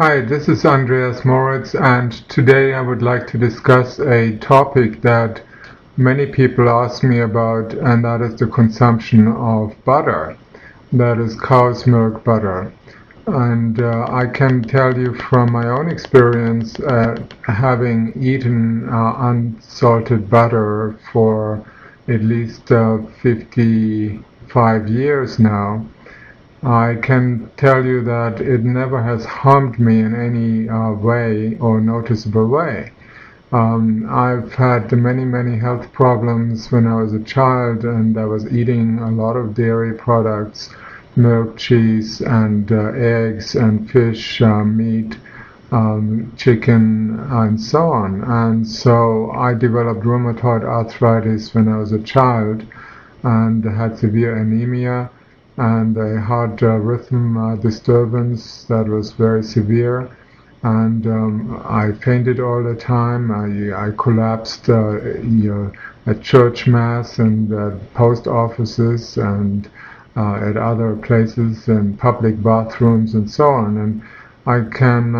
Hi, this is Andreas Moritz, and today I would like to discuss a topic that many people ask me about, and that is the consumption of butter. That is cow's milk butter. And I can tell you from my own experience, having eaten unsalted butter for at least 55 years now, I can tell you that it never has harmed me in any way or noticeable way. I've had many health problems when I was a child, and I was eating a lot of dairy products, milk, cheese, and eggs, and fish, meat, chicken, and so on. And so I developed rheumatoid arthritis when I was a child and had severe anemia and a heart rhythm disturbance that was very severe. And I fainted all the time. I collapsed at church mass and at post offices and at other places and public bathrooms and so on. And I can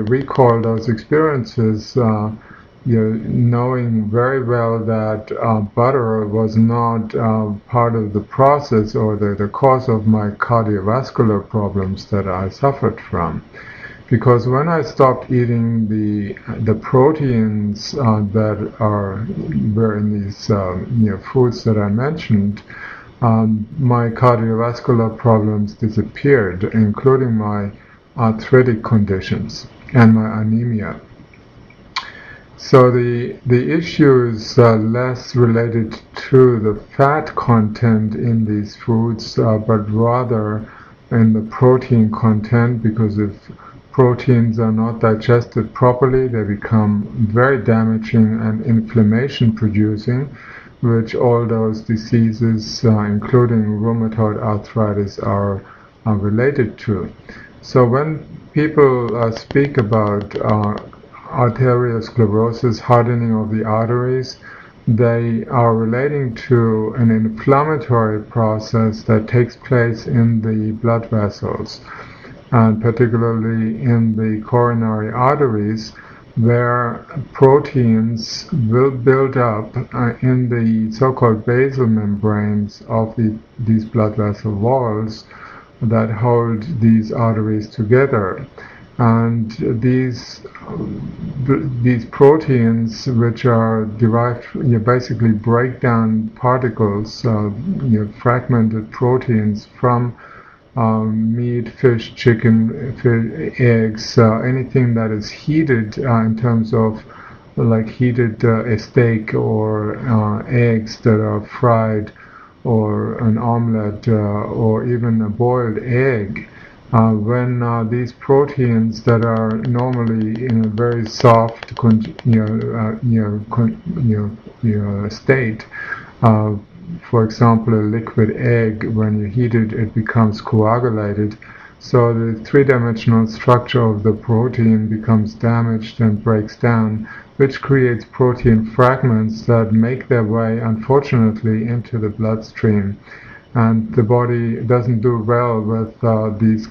recall those experiences, knowing very well that butter was not part of the process or the cause of my cardiovascular problems that I suffered from. Because when I stopped eating the proteins that were in these foods that I mentioned, my cardiovascular problems disappeared, including my arthritic conditions and my anemia. So the issue is less related to the fat content in these foods, but rather in the protein content, because if proteins are not digested properly, they become very damaging and inflammation producing, which all those diseases, including rheumatoid arthritis, are related to. So when people speak about arteriosclerosis, hardening of the arteries, they are relating to an inflammatory process that takes place in the blood vessels, and particularly in the coronary arteries, where proteins will build up in the so-called basal membranes of these blood vessel walls that hold these arteries together. And these proteins, which are derived, basically breakdown particles, fragmented proteins from meat, fish, chicken, eggs, anything that is heated in terms of like heated a steak or eggs that are fried, or an omelette, or even a boiled egg. When these proteins that are normally in a very soft state, for example, a liquid egg, when you heat it, it becomes coagulated. So the three-dimensional structure of the protein becomes damaged and breaks down, which creates protein fragments that make their way, unfortunately, into the bloodstream. And the body doesn't do well with these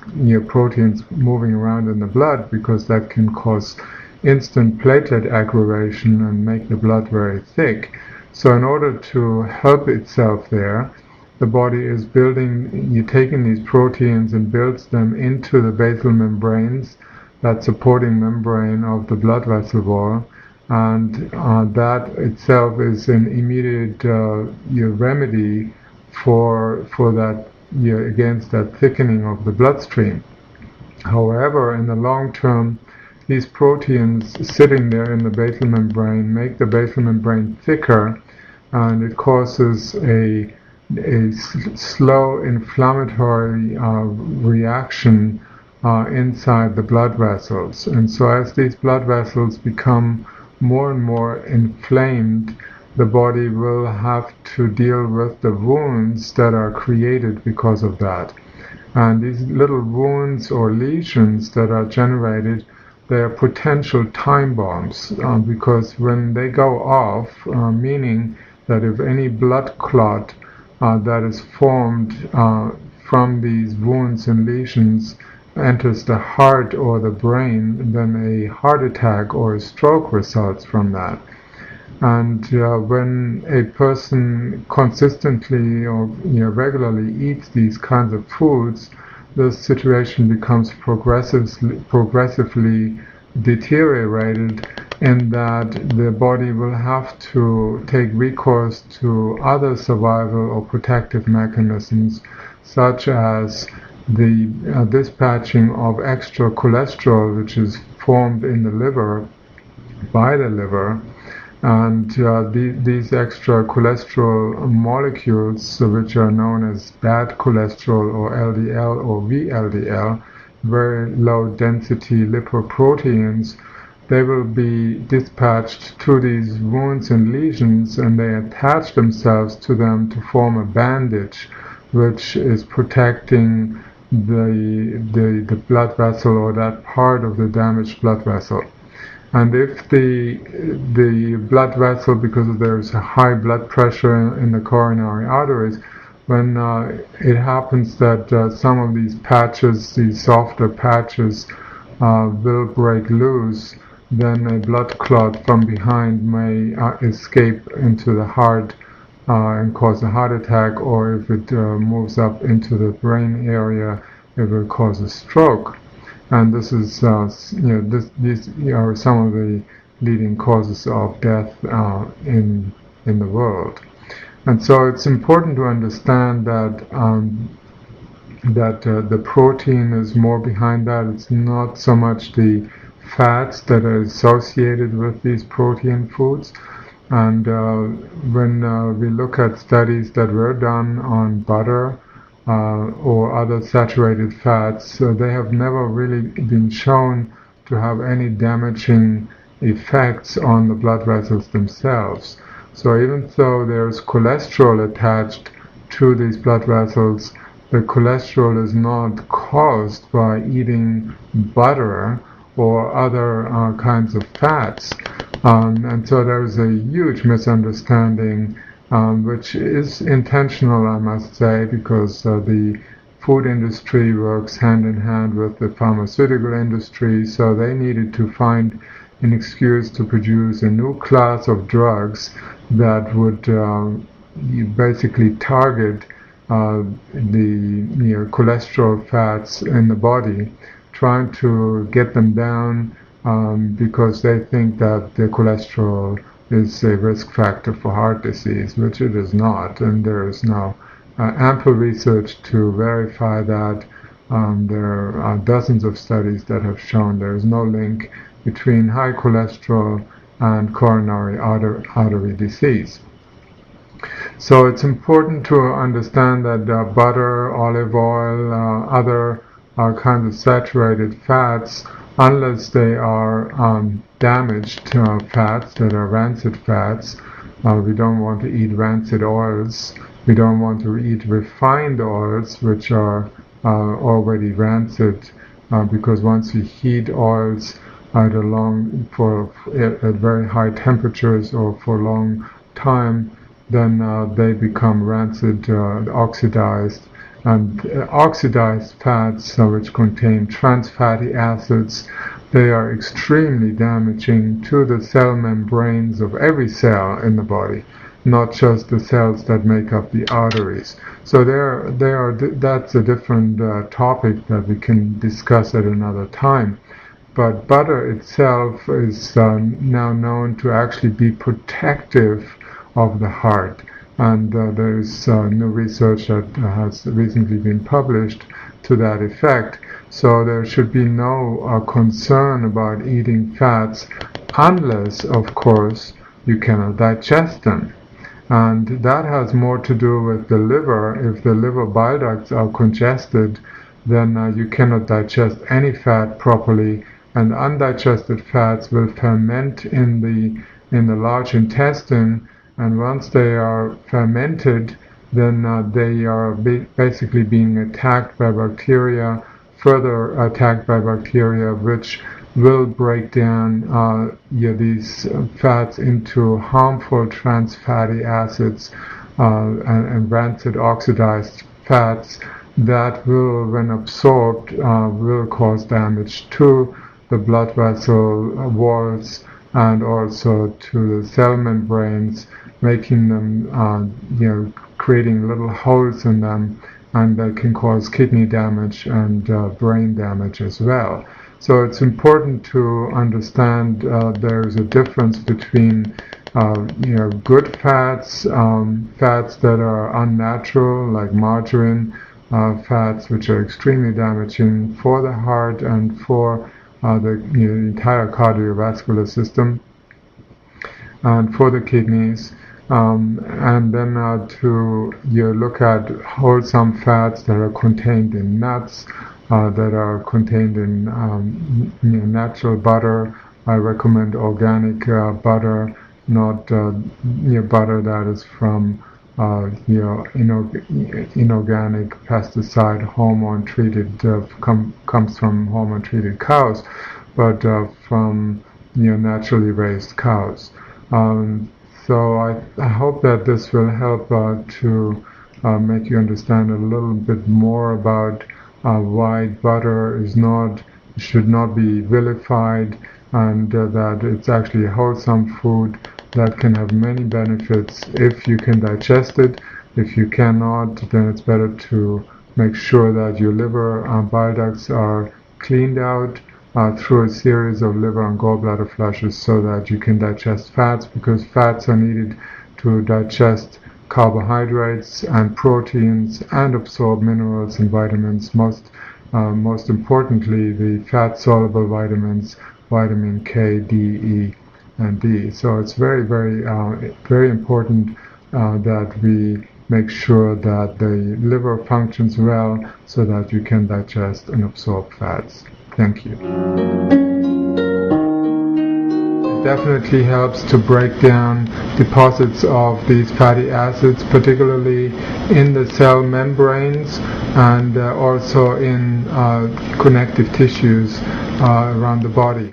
proteins moving around in the blood, because that can cause instant platelet aggravation and make the blood very thick. So in order to help itself there, the body is taking these proteins and builds them into the basal membranes, that supporting membrane of the blood vessel wall, and that itself is an immediate remedy for that, against that thickening of the bloodstream. However, in the long term, these proteins sitting there in the basal membrane make the basal membrane thicker, and it causes a slow inflammatory reaction inside the blood vessels. And so as these blood vessels become more and more inflamed, the body will have to deal with the wounds that are created because of that. And these little wounds or lesions that are generated, they are potential time bombs, because when they go off, meaning that if any blood clot that is formed from these wounds and lesions enters the heart or the brain, then a heart attack or a stroke results from that. And when a person consistently or regularly eats these kinds of foods, the situation becomes progressively deteriorated, in that the body will have to take recourse to other survival or protective mechanisms, such as the dispatching of extra cholesterol, which is formed in the liver by the liver. And these extra cholesterol molecules, which are known as bad cholesterol or LDL or VLDL, very low density lipoproteins, they will be dispatched to these wounds and lesions, and they attach themselves to them to form a bandage, which is protecting the blood vessel, or that part of the damaged blood vessel. And if the blood vessel, because there's a high blood pressure in the coronary arteries, when it happens that some of these patches, these softer patches, will break loose, then a blood clot from behind may escape into the heart and cause a heart attack, or if it moves up into the brain area, it will cause a stroke. And this is, these are some of the leading causes of death in the world. And so it's important to understand that the protein is more behind that. It's not so much the fats that are associated with these protein foods. And when we look at studies that were done on butter, or other saturated fats, they have never really been shown to have any damaging effects on the blood vessels themselves. So even though there's cholesterol attached to these blood vessels, the cholesterol is not caused by eating butter or other kinds of fats. And so there's a huge misunderstanding, which is intentional, I must say, because the food industry works hand in hand with the pharmaceutical industry, so they needed to find an excuse to produce a new class of drugs that would basically target the cholesterol fats in the body, trying to get them down, because they think that the cholesterol is a risk factor for heart disease, which it is not. And there is now ample research to verify that. There are dozens of studies that have shown there is no link between high cholesterol and coronary artery disease. So it's important to understand that butter, olive oil, other kinds of saturated fats, unless they are damaged fats that are rancid fats. We don't want to eat rancid oils. We don't want to eat refined oils, which are already rancid, because once we heat oils at very high temperatures or for a long time, then they become rancid, oxidized. And oxidized fats, which contain trans fatty acids, they are extremely damaging to the cell membranes of every cell in the body, not just the cells that make up the arteries. So that's a different topic that we can discuss at another time. But butter itself is now known to actually be protective of the heart. And there is new research that has recently been published to that effect. So there should be no concern about eating fats, unless, of course, you cannot digest them. And that has more to do with the liver. If the liver bile ducts are congested, then you cannot digest any fat properly, and undigested fats will ferment in the large intestine. And once they are fermented, then they are basically being attacked by bacteria, further attacked by bacteria, which will break down these fats into harmful trans fatty acids and rancid oxidized fats that will, when absorbed, will cause damage to the blood vessel walls and also to the cell membranes, making them, creating little holes in them, and that can cause kidney damage and brain damage as well. So it's important to understand there's a difference between good fats, fats that are unnatural like margarine, fats which are extremely damaging for the heart and for the entire cardiovascular system and for the kidneys. And then to look at wholesome fats that are contained in nuts, that are contained in natural butter. I recommend organic butter, not butter that is from inorganic pesticide hormone treated, comes from hormone treated cows, but from naturally raised cows. So I hope that this will help to make you understand a little bit more about why butter should not be vilified, and that it's actually a wholesome food that can have many benefits if you can digest it. If you cannot, then it's better to make sure that your liver bile ducts are cleaned out through a series of liver and gallbladder flushes so that you can digest fats, because fats are needed to digest carbohydrates and proteins and absorb minerals and vitamins, most importantly the fat-soluble vitamins, vitamin K, D, E, and D. So it's very, very important that we make sure that the liver functions well so that you can digest and absorb fats. Thank you. It definitely helps to break down deposits of these fatty acids, particularly in the cell membranes and also in connective tissues around the body.